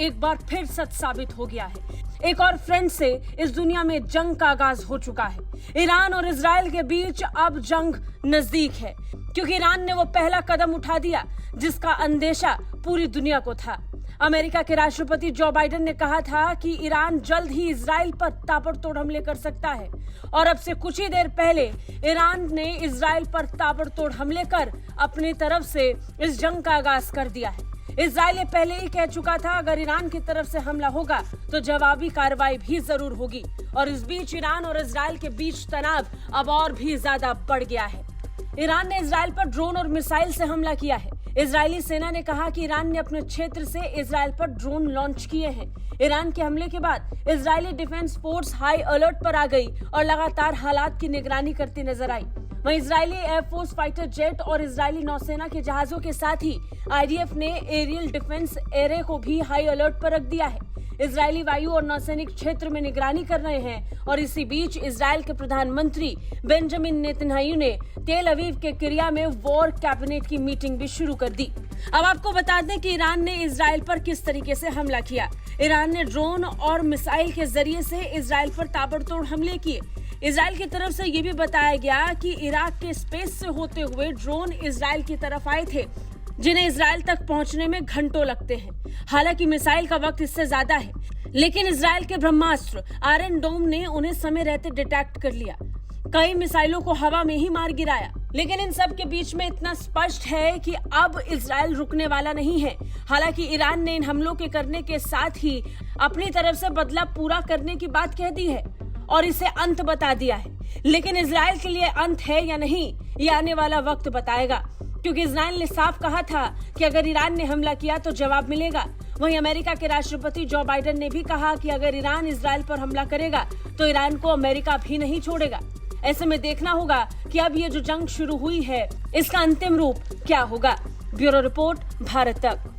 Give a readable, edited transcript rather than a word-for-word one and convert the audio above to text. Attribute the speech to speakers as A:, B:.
A: एक बार फिर सच साबित हो गया है। एक और फ्रंट से इस दुनिया में जंग का आगाज हो चुका है। ईरान और इजराइल के बीच अब जंग नजदीक है, क्योंकि ईरान ने वो पहला कदम उठा दिया जिसका अंदेशा पूरी दुनिया को था। अमेरिका के राष्ट्रपति जो बाइडेन ने कहा था कि ईरान जल्द ही इजराइल पर ताबड़तोड़ हमले कर सकता है, और अब से कुछ ही देर पहले ईरान ने इजराइल पर ताबड़तोड़ हमले कर अपनी तरफ से इस जंग का आगाज कर दिया है। इजराइल ये पहले ही कह चुका था अगर ईरान की तरफ से हमला होगा तो जवाबी कार्रवाई भी जरूर होगी, और इस बीच ईरान और इजराइल के बीच तनाव अब और भी ज्यादा बढ़ गया है। ईरान ने इजराइल पर ड्रोन और मिसाइल से हमला किया है। इजरायली सेना ने कहा कि ईरान ने अपने क्षेत्र से इजराइल पर ड्रोन लॉन्च किए हैं। ईरान के हमले के बाद Israeli defence force high alert पर आ गई और लगातार हालात की निगरानी करती नजर आई। वहीं इजरायली एयरफोर्स फाइटर जेट और इजरायली नौसेना के जहाजों के साथ ही आईडीएफ ने एरियल डिफेंस एरे को भी हाई अलर्ट पर रख दिया है। इजरायली वायु और नौसैनिक क्षेत्र में निगरानी कर रहे हैं, और इसी बीच इजराइल के प्रधानमंत्री बेंजामिन नेतन्याहू ने तेल अवीव के किरिया में वॉर कैबिनेट की मीटिंग भी शुरू कर दी। अब आपको बता दें कि ईरान ने इजराइल पर किस तरीके से हमला किया। ईरान ने ड्रोन और मिसाइल के जरिए से इजराइल पर ताबड़तोड़ हमले किए। इजराइल की तरफ से ये भी बताया गया कि इराक के स्पेस से होते हुए ड्रोन इजराइल की तरफ आए थे, जिन्हें इजराइल तक पहुंचने में घंटों लगते हैं। हालांकि मिसाइल का वक्त इससे ज्यादा है, लेकिन इजराइल के ब्रह्मास्त्र आयरन डोम ने उन्हें समय रहते डिटेक्ट कर लिया। कई मिसाइलों को हवा में ही मार गिराया। लेकिन इन सब के बीच में इतना स्पष्ट है कि अब इजराइल रुकने वाला नहीं है। हालांकि ईरान ने इन हमलों के करने के साथ ही अपनी तरफ से बदला पूरा करने की बात कह दी है और इसे अंत बता दिया है। लेकिन इजराइल के लिए अंत है या नहीं, ये आने वाला वक्त बताएगा, क्योंकि इजराइल ने साफ कहा था कि अगर ईरान ने हमला किया तो जवाब मिलेगा। वहीं अमेरिका के राष्ट्रपति जो बाइडेन ने भी कहा कि अगर ईरान इजराइल पर हमला करेगा तो ईरान को अमेरिका भी नहीं छोड़ेगा। ऐसे में देखना होगा कि अब ये जो जंग शुरू हुई है इसका अंतिम रूप क्या होगा। ब्यूरो रिपोर्ट, भारत तक।